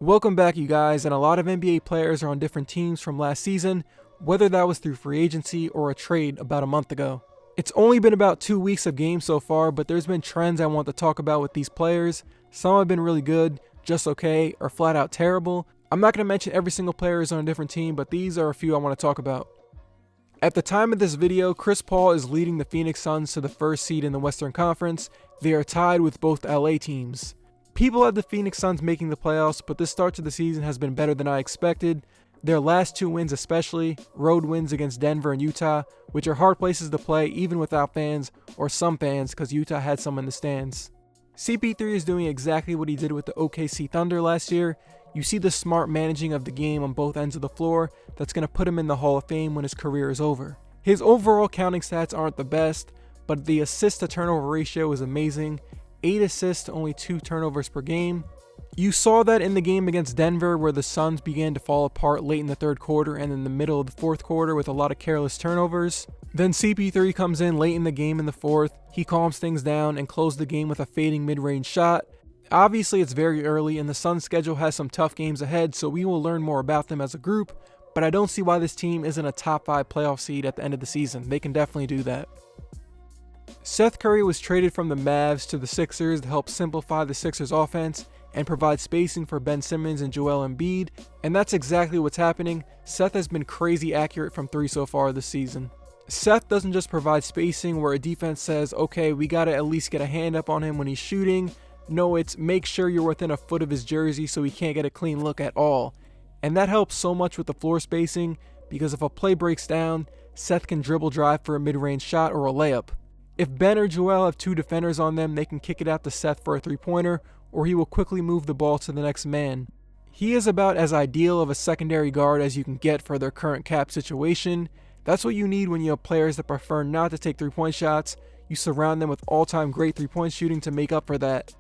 Welcome back, you guys, and a lot of NBA players are on different teams from last season, whether that was through free agency or a trade about a month ago. It's only been about 2 weeks of games so far, but there's been trends I want to talk about with these players. Some have been really good, just okay, or flat out terrible. I'm not going to mention every single player is on a different team, but these are a few I want to talk about. At the time of this video, Chris Paul is leading the Phoenix Suns to the first seed in the Western Conference. They are tied with both LA teams. People had the Phoenix Suns making the playoffs, but this start to the season has been better than I expected. Their last 2 wins especially, road wins against Denver and Utah, which are hard places to play even without fans, or some fans, because Utah had some in the stands. CP3 is doing exactly what he did with the OKC Thunder last year. You see the smart managing of the game on both ends of the floor that's going to put him in the Hall of Fame when his career is over. His overall counting stats aren't the best, but the assist to turnover ratio is amazing. 8 assists to only 2 turnovers per game. You saw that in the game against Denver where the Suns began to fall apart late in the third quarter and in the middle of the fourth quarter with a lot of careless turnovers. Then CP3 comes in late in the game in the fourth. He calms things down and closed the game with a fading mid-range shot. Obviously it's very early and the Suns' schedule has some tough games ahead, so we will learn more about them as a group, but I don't see why this team isn't a top 5 playoff seed at the end of the season. They can definitely do that. Seth Curry was traded from the Mavs to the Sixers to help simplify the Sixers' offense and provide spacing for Ben Simmons and Joel Embiid, and that's exactly what's happening. Seth has been crazy accurate from 3 so far this season. Seth doesn't just provide spacing where a defense says, okay, we gotta at least get a hand up on him when he's shooting. No, it's make sure you're within a foot of his jersey so he can't get a clean look at all. And that helps so much with the floor spacing because if a play breaks down, Seth can dribble drive for a mid-range shot or a layup. If Ben or Joel have 2 defenders on them, they can kick it out to Seth for a 3-pointer, or he will quickly move the ball to the next man. He is about as ideal of a secondary guard as you can get for their current cap situation. That's what you need when you have players that prefer not to take 3-point shots. You surround them with all-time great 3-point shooting to make up for that.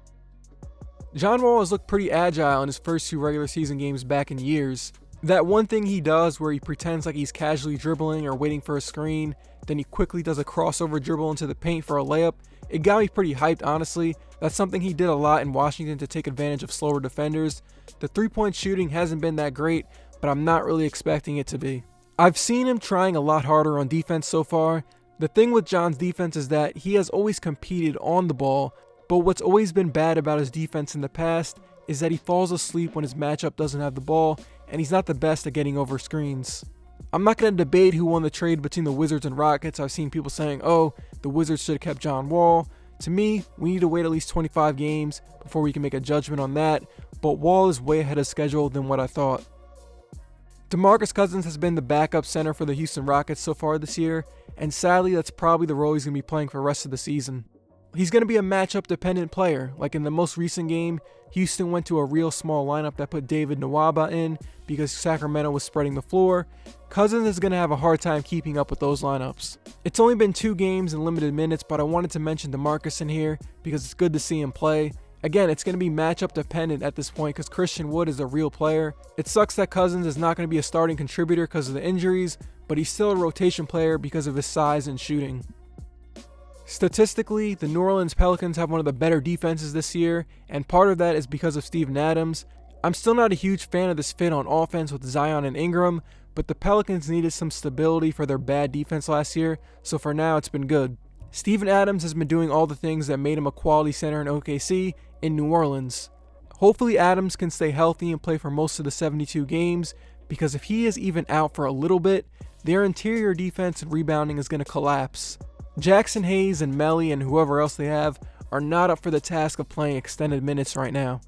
John Wall has looked pretty agile in his first 2 regular season games back in years. That one thing he does where he pretends like he's casually dribbling or waiting for a screen, then he quickly does a crossover dribble into the paint for a layup, it got me pretty hyped, honestly. That's something he did a lot in Washington to take advantage of slower defenders. The 3-point shooting hasn't been that great, but I'm not really expecting it to be. I've seen him trying a lot harder on defense so far. The thing with John's defense is that he has always competed on the ball, but what's always been bad about his defense in the past is that he falls asleep when his matchup doesn't have the ball, and he's not the best at getting over screens. I'm not going to debate who won the trade between the Wizards and Rockets. I've seen people saying, oh, the Wizards should have kept John Wall. To me, we need to wait at least 25 games before we can make a judgment on that, but Wall is way ahead of schedule than what I thought. DeMarcus Cousins has been the backup center for the Houston Rockets so far this year, and sadly that's probably the role he's going to be playing for the rest of the season. He's going to be a matchup dependent player. Like in the most recent game, Houston went to a real small lineup that put David Nwaba in because Sacramento was spreading the floor. Cousins is going to have a hard time keeping up with those lineups. It's only been 2 games and limited minutes, but I wanted to mention DeMarcus in here because it's good to see him play. Again, it's going to be matchup dependent at this point because Christian Wood is a real player. It sucks that Cousins is not going to be a starting contributor because of the injuries, but he's still a rotation player because of his size and shooting. Statistically, the New Orleans Pelicans have one of the better defenses this year, and part of that is because of Steven Adams. I'm still not a huge fan of this fit on offense with Zion and Ingram, but the Pelicans needed some stability for their bad defense last year, so for now it's been good. Steven Adams has been doing all the things that made him a quality center in OKC in New Orleans. Hopefully Adams can stay healthy and play for most of the 72 games, because if he is even out for a little bit, their interior defense and rebounding is going to collapse. Jackson Hayes and Melly and whoever else they have are not up for the task of playing extended minutes right now.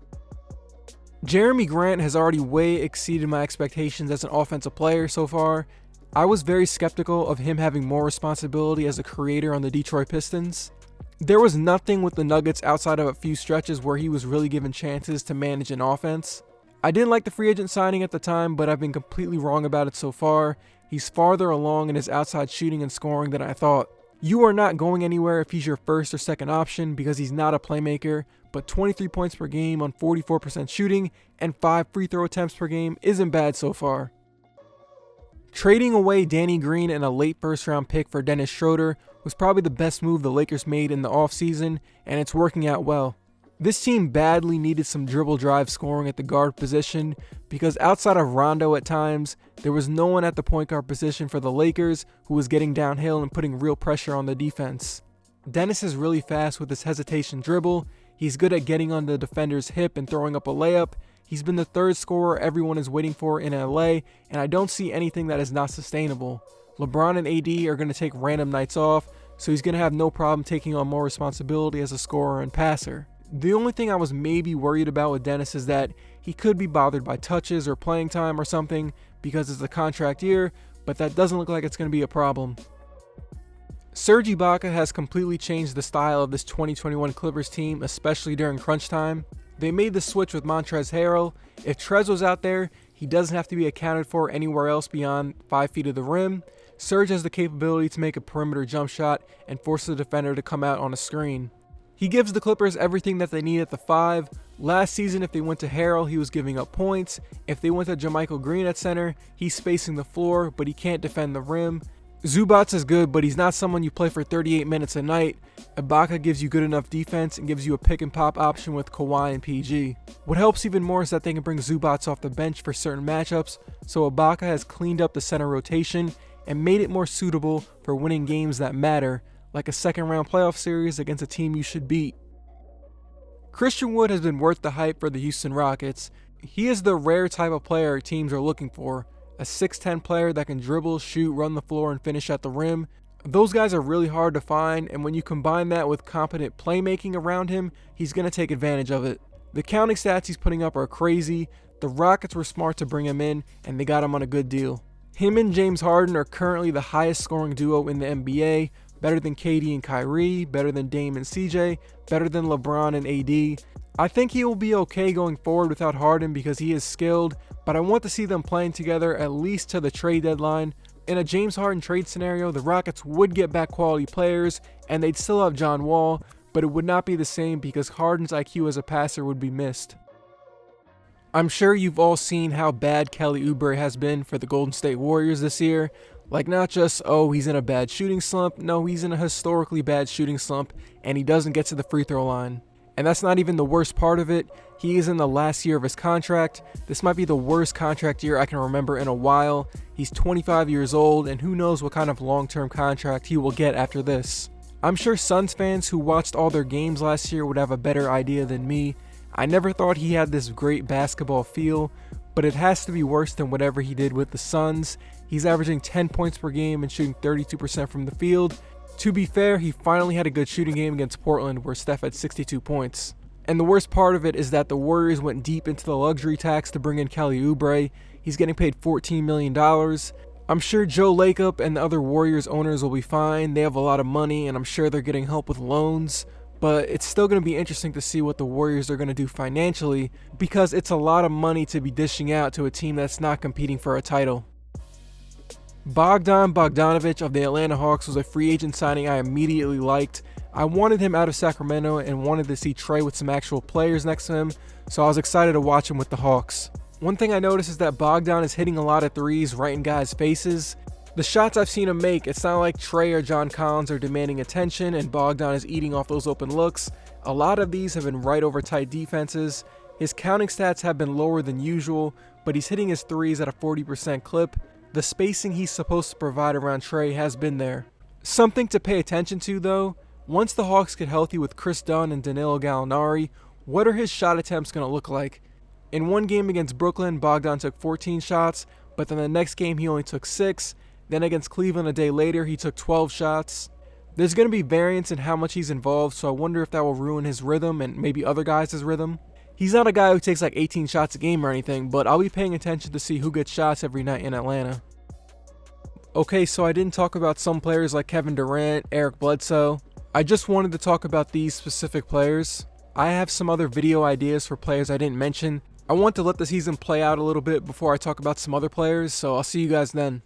Jeremy Grant has already way exceeded my expectations as an offensive player so far. I was very skeptical of him having more responsibility as a creator on the Detroit Pistons. There was nothing with the Nuggets outside of a few stretches where he was really given chances to manage an offense. I didn't like the free agent signing at the time, but I've been completely wrong about it so far. He's farther along in his outside shooting and scoring than I thought. You are not going anywhere if he's your first or second option because he's not a playmaker, but 23 points per game on 44% shooting and 5 free throw attempts per game isn't bad so far. Trading away Danny Green and a late first round pick for Dennis Schroder was probably the best move the Lakers made in the offseason, and it's working out well. This team badly needed some dribble drive scoring at the guard position because outside of Rondo at times, there was no one at the point guard position for the Lakers who was getting downhill and putting real pressure on the defense. Dennis is really fast with his hesitation dribble. He's good at getting on the defender's hip and throwing up a layup. He's been the third scorer everyone is waiting for in LA, and I don't see anything that is not sustainable. LeBron and AD are going to take random nights off, so he's going to have no problem taking on more responsibility as a scorer and passer. The only thing I was maybe worried about with Dennis is that he could be bothered by touches or playing time or something because it's a contract year, but that doesn't look like it's going to be a problem. Serge Ibaka has completely changed the style of this 2021 Clippers team, especially during crunch time. They made the switch with Montrezl Harrell. If Trez was out there, he doesn't have to be accounted for anywhere else beyond 5 feet of the rim. Serge has the capability to make a perimeter jump shot and force the defender to come out on a screen. He gives the Clippers everything that they need at the 5. Last season, if they went to Harrell, he was giving up points. If they went to JaMychal Green at center, he's spacing the floor, but he can't defend the rim. Zubac is good, but he's not someone you play for 38 minutes a night. Ibaka gives you good enough defense and gives you a pick and pop option with Kawhi and PG. What helps even more is that they can bring Zubac off the bench for certain matchups, so Ibaka has cleaned up the center rotation and made it more suitable for winning games that matter, like a second round playoff series against a team you should beat. Christian Wood has been worth the hype for the Houston Rockets. He is the rare type of player teams are looking for. A 6'10 player that can dribble, shoot, run the floor, and finish at the rim. Those guys are really hard to find, and when you combine that with competent playmaking around him, he's going to take advantage of it. The counting stats he's putting up are crazy. The Rockets were smart to bring him in, and they got him on a good deal. Him and James Harden are currently the highest scoring duo in the NBA, better than KD and Kyrie, better than Dame and CJ, better than LeBron and AD. I think he will be okay going forward without Harden because he is skilled, but I want to see them playing together at least to the trade deadline. In a James Harden trade scenario, the Rockets would get back quality players and they'd still have John Wall, but it would not be the same because Harden's IQ as a passer would be missed. I'm sure you've all seen how bad Kelly Oubre has been for the Golden State Warriors this year. Like, not just, oh, he's in a bad shooting slump. No, he's in a historically bad shooting slump and he doesn't get to the free throw line. And that's not even the worst part of it. He is in the last year of his contract. This might be the worst contract year I can remember in a while. He's 25 years old, and who knows what kind of long-term contract he will get after this. I'm sure Suns fans who watched all their games last year would have a better idea than me. I never thought he had this great basketball feel, but it has to be worse than whatever he did with the Suns. He's averaging 10 points per game and shooting 32% from the field. To be fair, he finally had a good shooting game against Portland where Steph had 62 points. And the worst part of it is that the Warriors went deep into the luxury tax to bring in Kelly Oubre. He's getting paid $14 million. I'm sure Joe Lacob and the other Warriors owners will be fine. They have a lot of money and I'm sure they're getting help with loans. But it's still going to be interesting to see what the Warriors are going to do financially because it's a lot of money to be dishing out to a team that's not competing for a title. Bogdan Bogdanovic of the Atlanta Hawks was a free agent signing I immediately liked. I wanted him out of Sacramento and wanted to see Trey with some actual players next to him, so I was excited to watch him with the Hawks. One thing I noticed is that Bogdan is hitting a lot of threes right in guys' faces. The shots I've seen him make, it's not like Trey or John Collins are demanding attention and Bogdan is eating off those open looks. A lot of these have been right over tight defenses. His counting stats have been lower than usual, but he's hitting his threes at a 40% clip. The spacing he's supposed to provide around Trey has been there. Something to pay attention to though, once the Hawks get healthy with Chris Dunn and Danilo Gallinari, what are his shot attempts going to look like? In one game against Brooklyn, Bogdan took 14 shots, but then the next game he only took 6. Then against Cleveland a day later, he took 12 shots. There's going to be variance in how much he's involved, so I wonder if that will ruin his rhythm and maybe other guys' rhythm. He's not a guy who takes like 18 shots a game or anything, but I'll be paying attention to see who gets shots every night in Atlanta. Okay, so I didn't talk about some players like Kevin Durant, Eric Bledsoe. I just wanted to talk about these specific players. I have some other video ideas for players I didn't mention. I want to let the season play out a little bit before I talk about some other players, so I'll see you guys then.